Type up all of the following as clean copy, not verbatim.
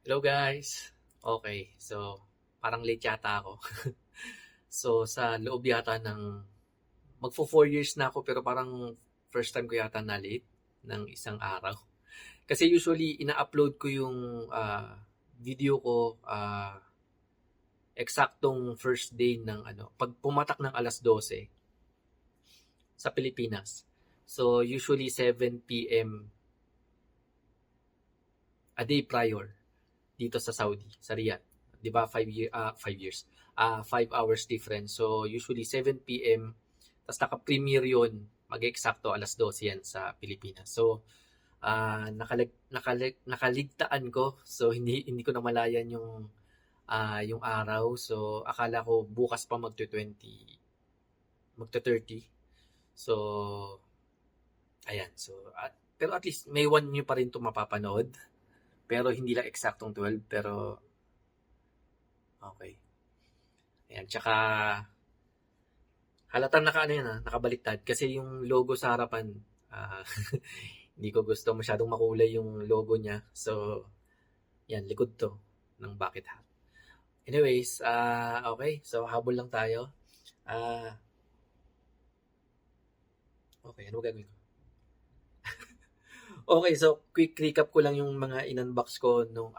Hello guys. Okay, so parang late yata ako. So sa loob yata ng magfo 4 years na ako pero parang first time ko yata na late ng isang araw. Kasi usually ina-upload ko yung video ko eksaktong first day ng pag pumatak ng alas 12 sa Pilipinas. So usually 7 p.m. a day prior dito sa Saudi, sa Riyadh. 'Di ba 5 years. 5 hours difference. So usually 7 p.m. Tapos naka-premiere 'yon, mag-eksakto alas 12 yan sa Pilipinas. So nakaligtaan ko. So hindi ko namalayan yung araw. So akala ko bukas pa magto-30. So ayan. So pero at least may one nyo pa rin 'to mapapanood. Pero hindi lang eksaktong 12, pero okay. Ayan, tsaka halatang nakabaliktad kasi yung logo sa harapan, hindi ko gusto masyadong makulay yung logo niya. So, yan, likod to ng bucket hat. Anyways, okay. So, habol lang tayo. Okay, ano gagawin ko? Okay, so quick recap ko lang yung mga in-unbox ko nung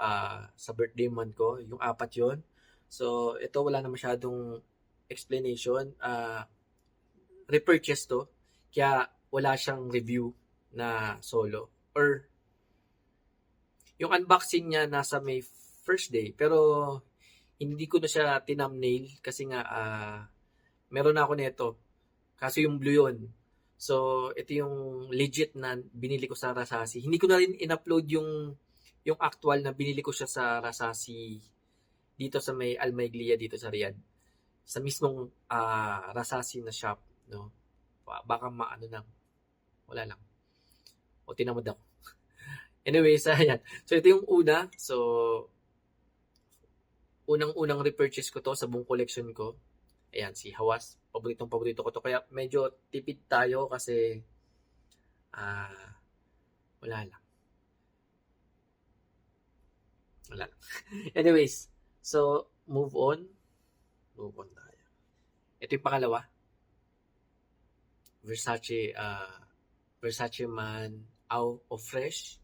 sa birthday month ko, yung 4 yon. So, ito wala na masyadong explanation. Repurchase to, kaya wala siyang review na solo. Or, yung unboxing niya nasa May first day, pero hindi ko na siya tinumnail kasi nga meron na ako nito. Kaso yung blue yun. So, ito yung legit na binili ko sa Rasasi. Hindi ko na rin in-upload yung actual na binili ko siya sa Rasasi dito sa may Almaiglia dito sa Riyadh. Sa mismong Rasasi na shop, no. Baka maano lang. Wala lang. O tinamad ako. Anyways, ayan. So, ito yung una. So, unang-unang repurchase ko to sa buong collection ko. Ayan, si Hawas. Paborito ko to. Kaya medyo tipid tayo kasi wala lang. Anyways, so move on. Move on tayo. Ito yung pangalawa. Versace Man Out of Fresh.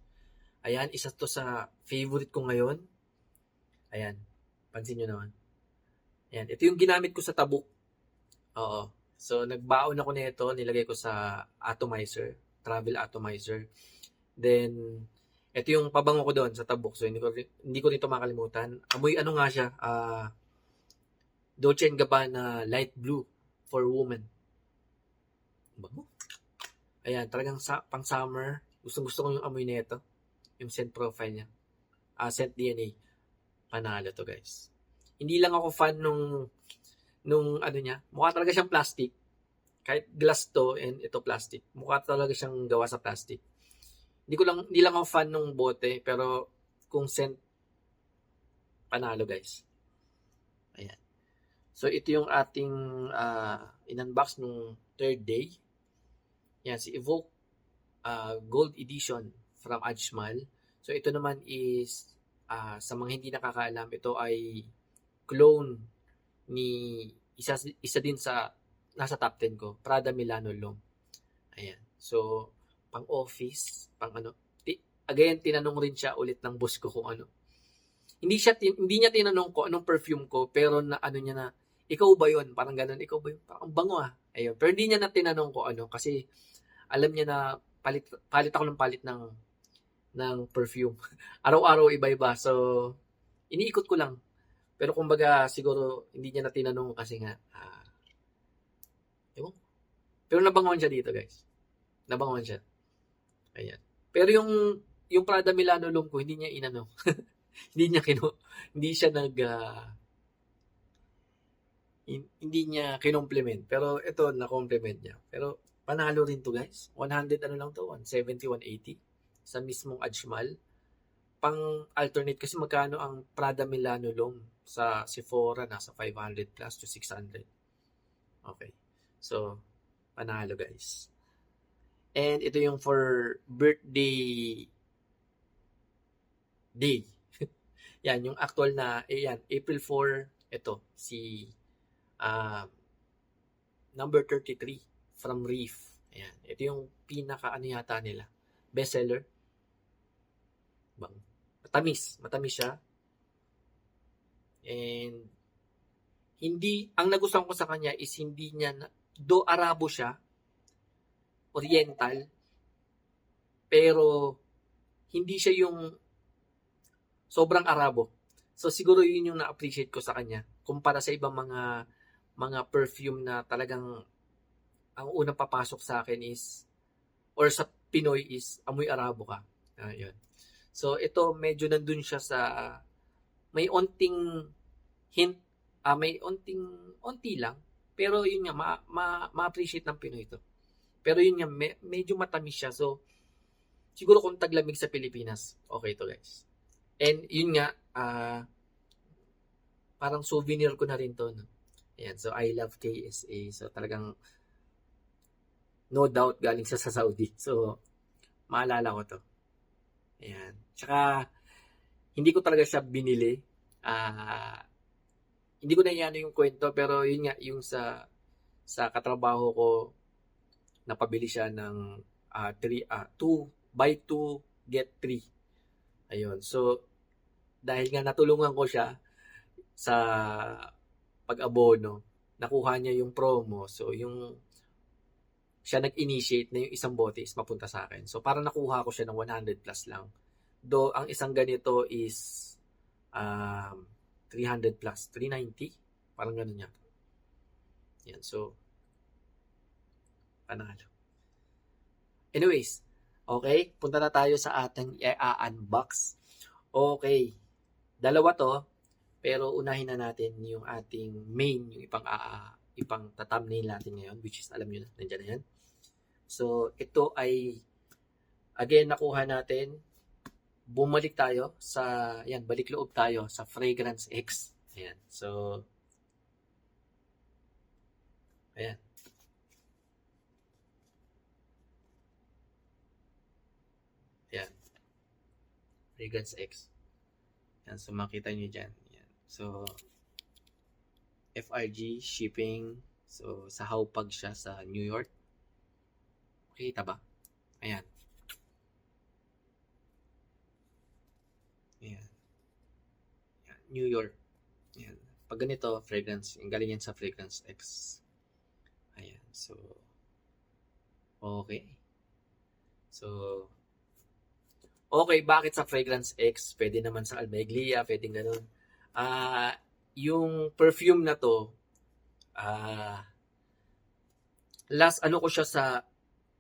Ayan, isa to sa favorite ko ngayon. Ayan, pansin nyo naman. Ayan, ito yung ginamit ko sa Tabuk. Oo. So, nagbaon ako nito, nilagay ko sa atomizer, travel atomizer. Then, ito yung pabango ko doon sa Tabuk. So, hindi ko rin ito makalimutan. Amoy ano nga siya, Dolce & Gabbana Light Blue for Women. Bango. Ayan, talagang pang summer. Gusto ko yung amoy nito. Yung scent profile niya. Scent DNA. Panalo to, guys. Hindi lang ako fan nung ano niya. Mukha talaga siyang plastic. Kahit glass to and ito plastic. Mukha talaga siyang gawa sa plastic. Hindi lang ako fan nung bote, pero kung scent, panalo, guys. Ayan. So, ito yung ating in-unbox nung third day. Yan, si Evoke Gold Edition from Ajmal. So, ito naman is, sa mga hindi nakakaalam, ito ay clone ni isa din sa nasa top 10 ko, Prada Milano Long. Ayan. So, pang office, pang ano. Again, tinanong rin siya ulit ng boss ko kung ano. Hindi niya tinanong ko anong perfume ko, pero na ano niya na, ikaw ba 'yon? Parang ganoon, ikaw ba 'yon? Parang bango Ayun. Pero hindi niya na tinanong ko ano kasi alam niya na palit ako ng palit ng perfume. Araw-araw iba-iba. So, iniikot ko lang. Pero kumbaga siguro hindi niya na tinanong kasi nga ewan. Pero nabangon siya dito, guys. Nabangon siya. Ayan. Pero yung Prada Milano Long ko, hindi niya inano. hindi siya hindi niya kinompliment. Pero ito, na-compliment niya. Pero panalo rin to, guys. 100 ano lang to, 170, 180 sa mismong Ajmal. Pang alternate kasi magkano ang Prada Milano Long sa Sephora, nasa 500 plus to 600. Okay. So, panalo, guys. And ito yung for birthday day. Yan, yung actual na, yan, April 4, ito, si number 33 from Reef. Ayan, ito yung pinaka-ano yata nila, bestseller. Bang. Matamis siya. And ang nagustuhan ko sa kanya is hindi niya, do Arabo siya, Oriental, pero hindi siya yung sobrang Arabo. So siguro yun yung na-appreciate ko sa kanya kumpara sa ibang mga perfume na talagang ang unang papasok sa akin is, or sa Pinoy is, amoy Arabo ka. Yun. So ito medyo nandun siya sa may onting hint, may onti lang, pero yun nga ma-appreciate ng Pinoy ito. Pero yun nga medyo matamis siya. So siguro kung taglamig sa Pilipinas, okay to guys. And yun nga parang souvenir ko na rin to, no? Ayan, so I love KSA. So talagang no doubt galing sa Saudi. So maalala ko to. Ayan. Tsaka hindi ko talaga siya binili. Hindi ko na iano yung kwento, pero yun nga, yung sa katrabaho ko, napabili siya ng 2 buy 2 get 3. Ayun. So dahil nga natulungan ko siya sa pag-abono, nakuha niya yung promo. So yung siya nag-initiate na yung isang bote is mapunta sa akin. So parang nakuha ko siya ng 100 plus lang. Though ang isang ganito is 300 plus, 390, parang ganun yata. Yan, so panalo. Anyways, okay, punta na tayo sa ating i-unbox. Okay, dalawa to, pero unahin na natin yung ating main, yung ipang thumbnail natin ngayon, which is, alam nyo na, nandiyan na yan. So, ito ay, again, nakuha natin, bumalik tayo sa, yan, balik loob tayo sa Fragrance X. Ayan, so, ayan. Ayan. Fragrance X. Ayan, so makita nyo dyan. Ayan. So, FRG, shipping. So, sa Hauppauge siya sa New York. Makita ba? Ayan. Ayan. Ayan. New York. Ayan. Pag ganito, fragrance. Yung galing yan sa Fragrance X. Ayan. So, okay. So, okay, bakit sa Fragrance X? Pwede naman sa Almeglia, pwedeng ganun. Yung perfume na to, last ano ko siya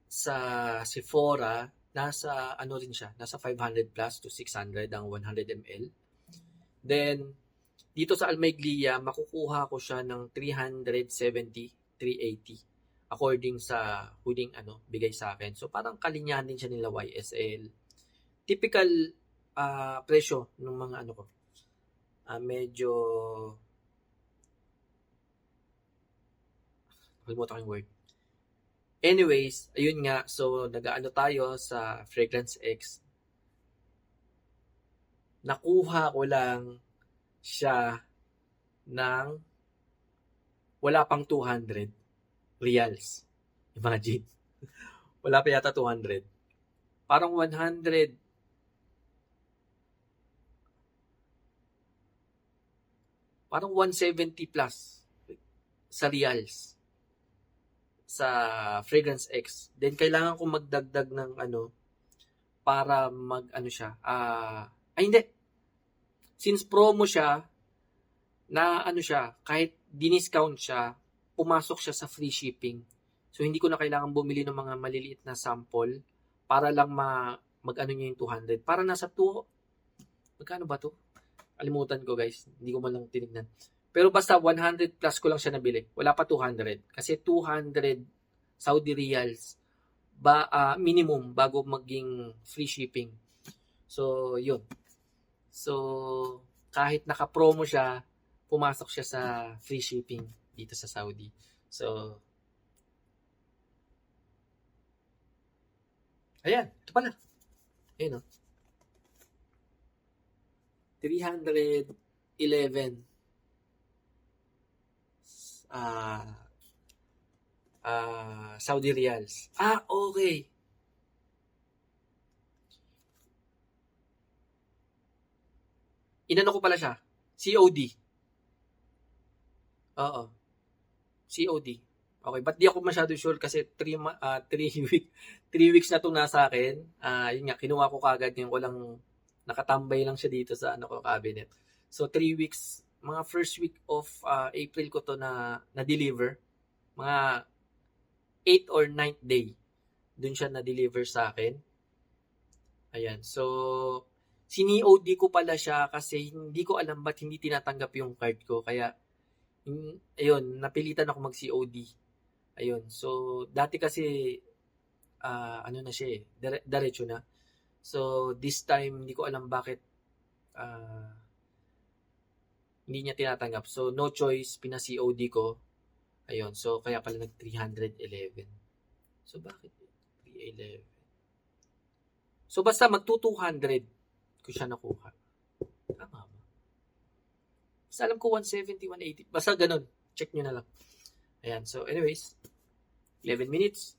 sa Sephora, nasa ano rin siya, nasa 500 plus to 600 ang 100 ml. Then, dito sa Almeglia, makukuha ko siya ng 370, 380 according sa huling bigay sa akin. So, parang kalinyahan din siya nila YSL. Typical presyo ng mga ko. Medyo kalimutan ko yung word. Anyways, ayun nga. So, nag-ano tayo sa Fragrance X. Nakuha ko lang siya ng wala pang 200 reals. Imagine. Wala pa yata 200. Parang 100. Parang 170 plus sa reals sa Fragrance X. Then kailangan ko magdagdag ng para siya. Hindi. Since promo siya na siya, kahit diniscount siya, pumasok siya sa free shipping. So hindi ko na kailangan bumili ng mga maliliit na sample para lang niya yung 200. Para nasa 2. Magkano ba to? Kalimutan ko guys. Hindi ko man lang tinignan. Pero basta 100 plus ko lang siya nabili. Wala pa 200. Kasi 200 Saudi Riyals minimum bago maging free shipping. So, yun. So, kahit naka-promo siya, pumasok siya sa free shipping dito sa Saudi. So, ayan. Ito pala. Ayan o. 311 Saudi Riyals. Okay. Inano ko pala siya. COD. Oo. COD. Okay, but di ako masyado sure kasi 3 weeks na 'tong nasa akin. Yun nga, kinuha ko kaagad yung walang nakatambay lang siya dito sa cabinet. So 3 weeks, mga first week of April ko to na-deliver. Mga 8 or 9th day dun siya na-deliver sa akin. Ayan. So COD ko pala siya kasi hindi ko alam ba't hindi tinatanggap yung card ko. Kaya ayun, napilitan ako mag-COD. Ayun. So, dati kasi, ano na siya diretso na. So, this time, hindi ko alam bakit hindi niya tinatanggap. So, no choice, pina-COD ko. Ayun. So, kaya pala nag-311. So, bakit 311? So, basta mag-200 ko siya nakuha. Tama ba? Basta alam ko 170, 180. Basta ganun. Check nyo na lang. Ayan. So, anyways, 11 minutes.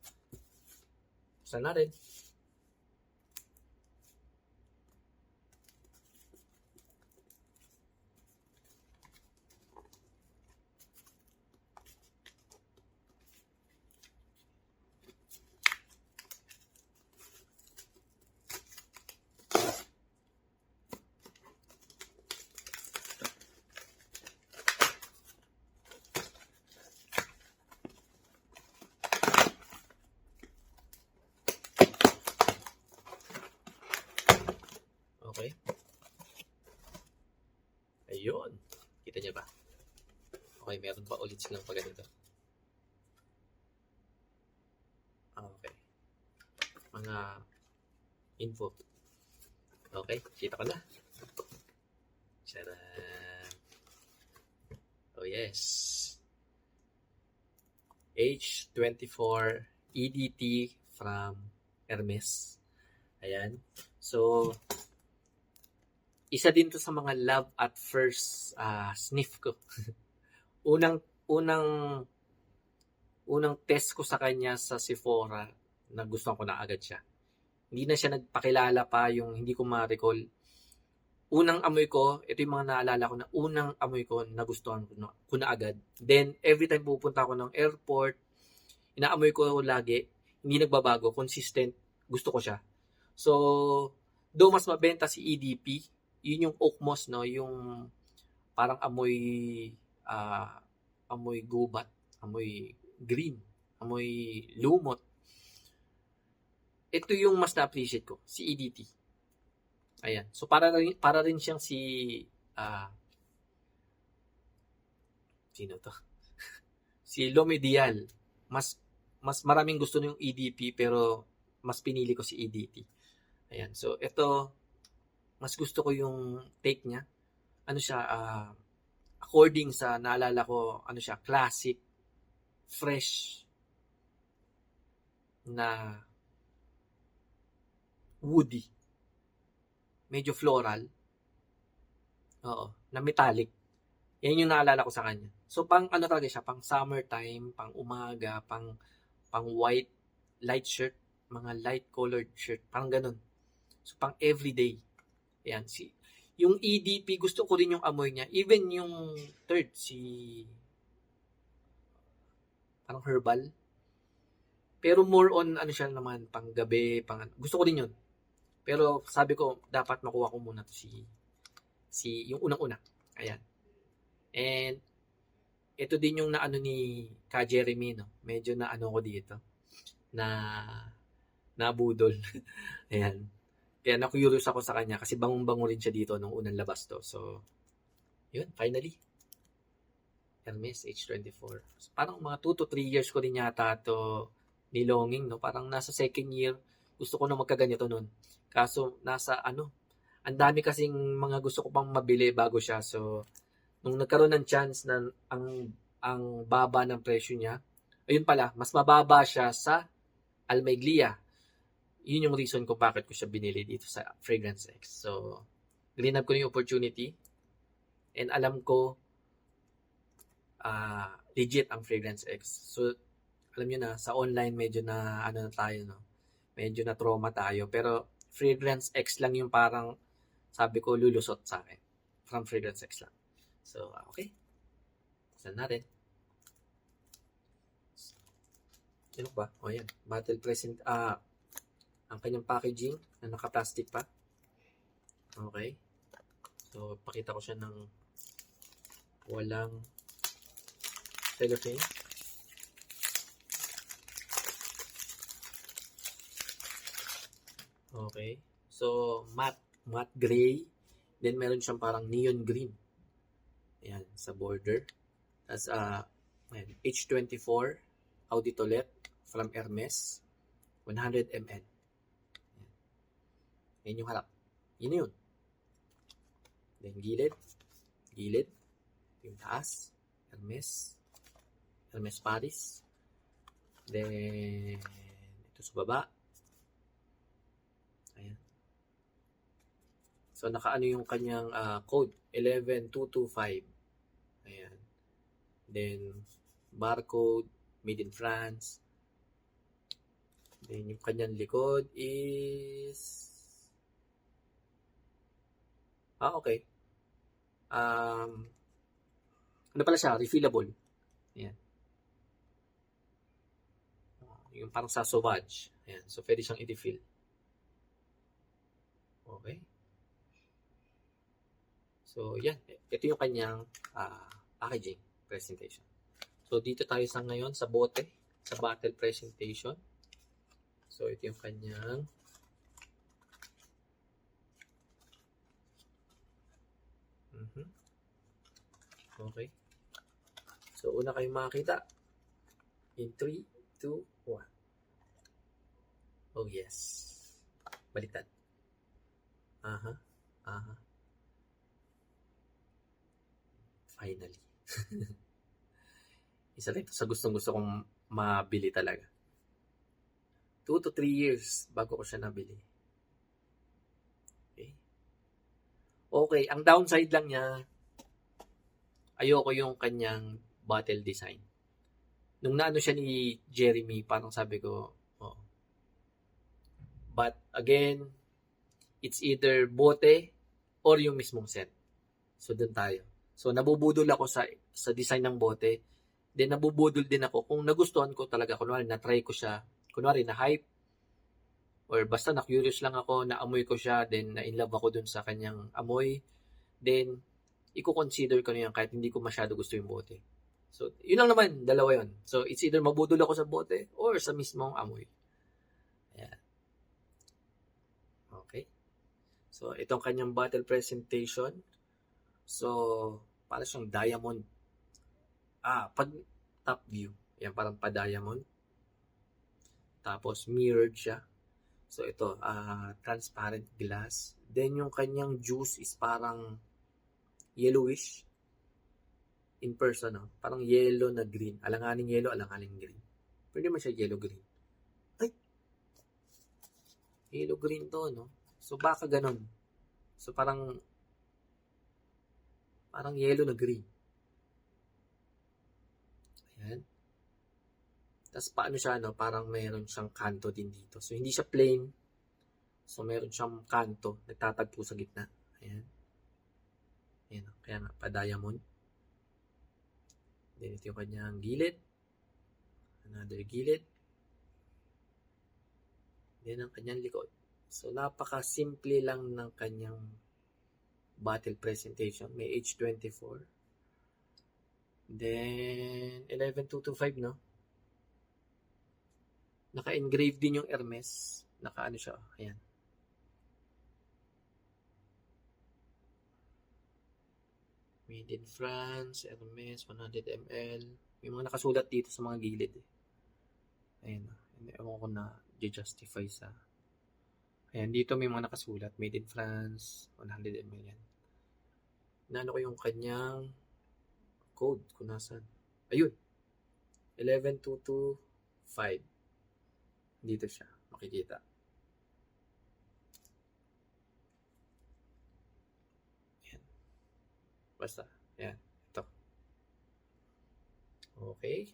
Basta natin. Okay. Ayun. Kita niya ba? Okay, meron pa ulit silang pa ganito. Okay. Mga info. Okay, kita ko na. Charan. Oh yes. H24 EDT from Hermes. Ayan. So, isa din to sa mga love at first sniff ko. unang test ko sa kanya sa Sephora, nagustuhan ko na agad siya. Hindi na siya nagpakilala pa, yung hindi ko ma-recall. Unang amoy ko, ito yung mga naalala ko na unang amoy ko, nagustuhan ko na agad. Then, every time pupunta ako ng airport, inaamoy ko lagi, hindi nagbabago, consistent, gusto ko siya. So, though mas mabenta si EDP, yun yung oak moss, no? Yung parang amoy gubat, amoy green, amoy lumot. Ito yung mas na-appreciate ko, si EDT. Ayan. So, para rin siyang si sino to? Si Lomedial. Mas maraming gusto yung EDP pero mas pinili ko si EDT. Ayan. So, ito mas gusto ko yung take niya. Ano siya, according sa naalala ko, ano siya, classic, fresh, na woody. Medyo floral. Oo, na metallic. Yan yung naalala ko sa kanya. So, pang ano talaga siya, pang summertime, pang umaga, pang white, light shirt, mga light colored shirt, pang ganun. So, pang everyday. Ayan, yung EDP, gusto ko rin yung amoy niya. Even yung third, parang herbal. Pero more on, ano siya naman, pang gabi, gusto ko din yun. Pero sabi ko, dapat makuha ko muna to yung unang-una. Ayan. And, ito din yung naano ni Ka Jeremy, no? Medyo naano ko dito. Nabudol. Ayan. Kaya na-curious ako sa kanya kasi bangong-bango rin siya dito nung unang labas to. So, yun, finally. Hermes H24. So, parang mga 2 to 3 years ko rin yata to nilonging, no? Parang nasa second year, gusto ko na magkaganito nun. Kaso, ang dami kasing mga gusto ko pang mabili bago siya. So, nung nagkaroon ng chance na ang baba ng presyo niya, ayun pala, mas mababa siya sa Almeglia. Yun yung reason ko bakit ko siya binili dito sa Fragrance X. So, grinab ko na yung opportunity. And alam ko, legit ang Fragrance X. So, alam nyo na, sa online medyo na, ano na tayo, no? Medyo na trauma tayo. Pero, Fragrance X lang yung parang, sabi ko, lulusot sa akin. From Fragrance X lang. So, okay. Saan natin? Ano ba? O, yan. Bottle present, ang kanyang packaging na naka-plastic pa. Okay. So, pakita ko siya ng walang cellophane. Okay. So, matte gray. Then, meron siyang parang neon green. Ayan, sa border. As H24 Audi Toilette from Hermes. 100 ml. Ayan yung harap. Yun. Then, gilid. Yung taas. Hermes Paris. Then, ito sa baba. Ayan. So, nakaano yung kanyang code. 11225. Ayan. Then, barcode. Made in France. Then, yung kanyang likod is... okay. Ano pala siya? Refillable. Ayan. Yung parang sa Sauvage. Ayan. So, pwede siyang i-refill. Okay. So, yan. Ito yung kanyang packaging presentation. So, dito tayo sa ngayon sa bote, sa bottle presentation. So, ito yung kanyang okay. So, una kayong makakita. In 3, 2, 1. Oh, yes. Baliktad. Finally. Isa rin sa gustong-gusto kong mabili talaga. 2 to 3 years bago ko siya nabili. Okay, ang downside lang niya, ayoko yung kanyang bottle design. Nung naano siya ni Jeremy, parang sabi ko, But again, it's either bote or yung mismong set. So, doon tayo. So, nabubudol ako sa design ng bote. Then, nabubudol din ako kung nagustuhan ko talaga. Kunwari, na-try ko siya. Kunwari, na-hype. Or basta na-curious lang ako, na-amoy ko siya. Then, na-inlove ako dun sa kanyang amoy. Then, i-consider ko na yan kahit hindi ko masyado gusto yung bote. So, yun lang naman. Dalawa yun. So, it's either mabudol ako sa bote or sa mismong amoy. Ayan. Okay. So, itong kanyang bottle presentation. So, para siyang diamond. Pag top view. Yan, parang pa-diamond. Tapos, mirrored siya. So, ito, transparent glass. Then, yung kanyang juice is parang yellowish. In person, no? Parang yellow na green. Alanganing yellow, alanganing green. Pwede man siya yellow-green. Ay! Yellow-green to, no? So, baka ganun. So, parang yellow na green. Ayan. Tapos, paano siya, no? Parang mayroon siyang kanto din dito. So, hindi siya plain. So, mayroon siyang kanto. Nagtatagpo sa gitna. Ayan. Ayan. Kaya nga, pa-diamond. Then, ito yung kanyang gilid. Another gilid. Then, ang kanyang likod. So, napaka-simple lang ng kanyang bottle presentation. May H24. Then, 11225, no? Naka-engrave din yung Hermes. Naka-ano siya. Ayan. Made in France, Hermes, 100 ml. May mga nakasulat dito sa mga gilid. Ayan. Ewan ko na justify sa... Ayan, dito may mga nakasulat. Made in France, 100 ml yan. Naano ko yung kanyang code kung nasan. Ayun. 11225. Dito siya. Makikita. Basta, yan. Ito. Okay.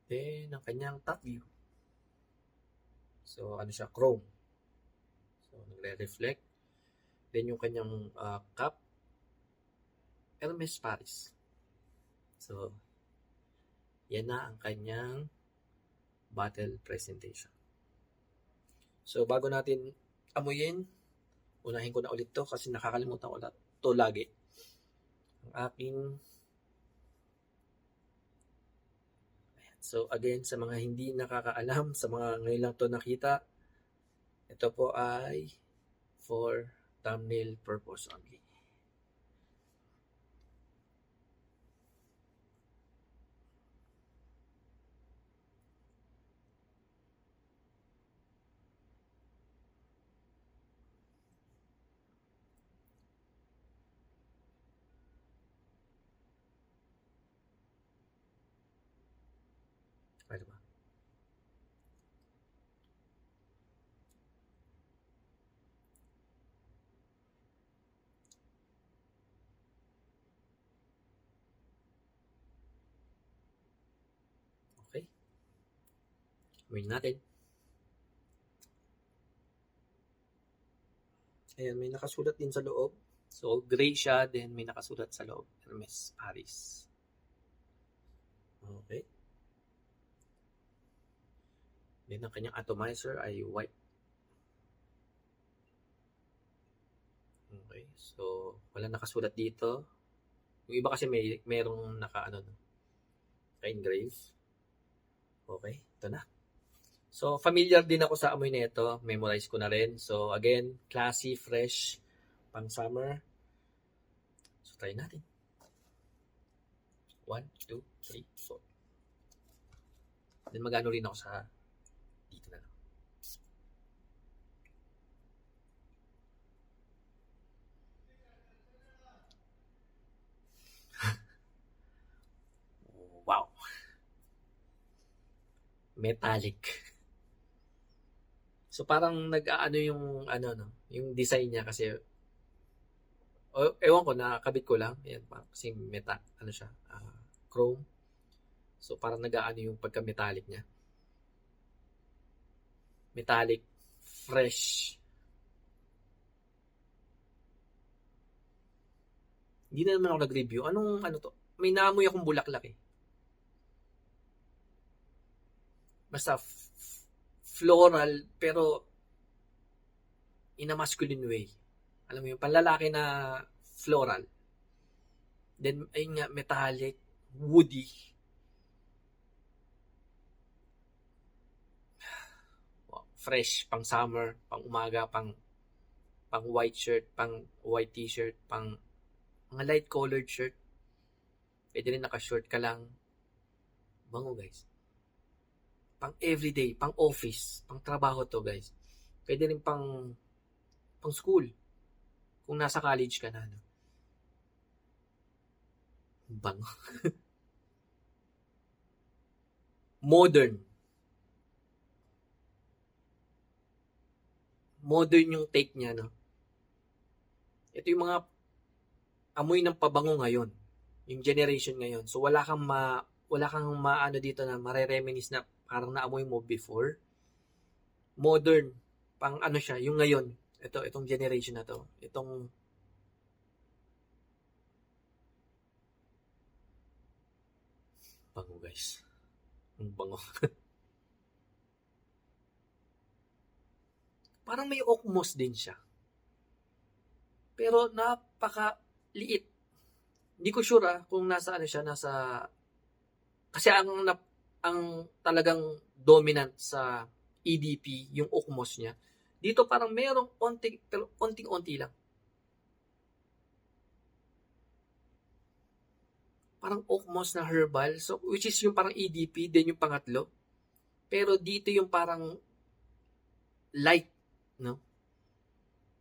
Then, ang kanyang top view. So, ano siya? Chrome. So, nagre-reflect. Then, yung kanyang cap, Hermes Paris. So, yan na ang kanyang bottle presentation. So, bago natin amuyin, unahin ko na ulit to kasi nakakalimutan ko to lagi. Ang aking So again, sa mga hindi nakakaalam, sa mga ngayon lang to nakita, ito po ay for thumbnail purpose only. Ano ba? Okay. Gawin natin. Ayan, may nakasulat din sa loob. So, gray siya, then may nakasulat sa loob. Hermes Paris. Okay. Then, ang kanyang atomizer ay white. Okay. So, wala nakasulat dito. Yung iba kasi merong naka-engrave. Okay. Ito na. So, familiar din ako sa amoy nito. Memorize ko na rin. So, again, classy, fresh, pang summer. So, try natin. 1, 2, 3, 4. Then, magano rin ako sa dito na lang. Wow. Metallic. So, parang nag-aano yung, yung design niya kasi, ewan ko, nakakabit ko lang. Ayan, kasi siya, chrome. So, parang nag-aano yung pagka-metallic niya. Metallic, fresh. Hindi na naman ako nag-review. Ano to? May naamoy akong bulaklak eh. Basta floral, pero in a masculine way. Alam mo yung panlalaki na floral. Then, ayun nga, metallic, woody. Fresh, pang summer, pang umaga, pang white shirt, pang white t-shirt, pang mga light colored shirt. Pwede rin naka-short ka lang. Bango, guys. Pang everyday, pang office, pang trabaho to, guys. Pwede rin pang school. Kung nasa college ka na, no? Bango. Modern. Modern yung take niya, no? Ito yung mga amoy ng pabango ngayon. Yung generation ngayon. So, wala kang maano dito na marereminis na parang naamoy mo before. Modern. Pang ano siya, yung ngayon. Itong generation na to. Itong bango, guys. Ang bango. Parang may okmos din siya. Pero napaka-liit. Hindi ko sure kung nasa kasi ang talagang dominant sa EDP yung okmos niya. Dito parang merong onting-onti lang. Parang okmos na herbal, so which is yung parang EDP din yung pangatlo. Pero dito yung parang light, no?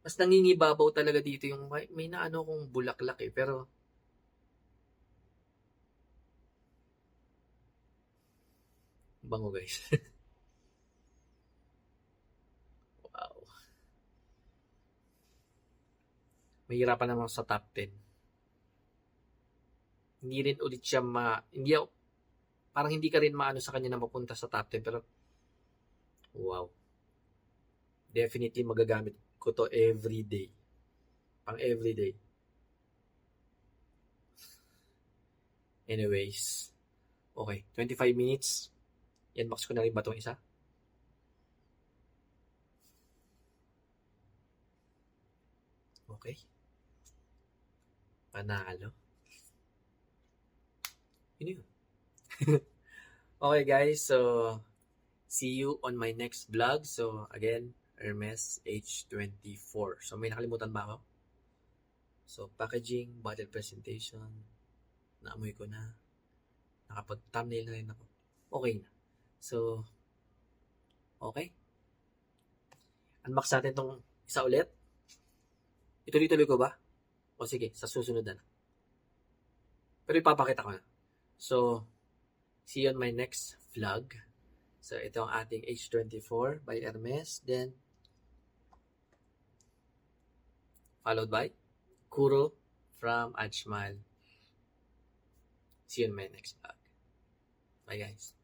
Mas nangingibabaw talaga dito yung may naano kong bulaklak eh, pero bango, guys. Wow. mahirapan naman sa top 10. Hindi rin ulit siya parang hindi ka rin maano sa kanya na mapunta sa top 10, pero wow. Definitely magagamit ko to every day. Pang every day. Anyways. Okay, 25 minutes. I-unbox ko na rin ba itong isa? Okay. Panalo. Yun yun. Okay guys, so see you on my next vlog. So again, Hermes H24. So may nakalimutan ba ako? So packaging, bottle presentation, naamoy ko na. Nakapag-thumbnail na rin ako. Okay na. So, okay. Unbox natin itong isa ulit. Ituloy-tuloy ko ba? O sige, sa susunod na. Pero ipapakita ko na. So, see you on my next vlog. So, ito ang ating H24 by Hermes. Then, followed by Kuro from Ajmal. See you on my next vlog. Bye guys.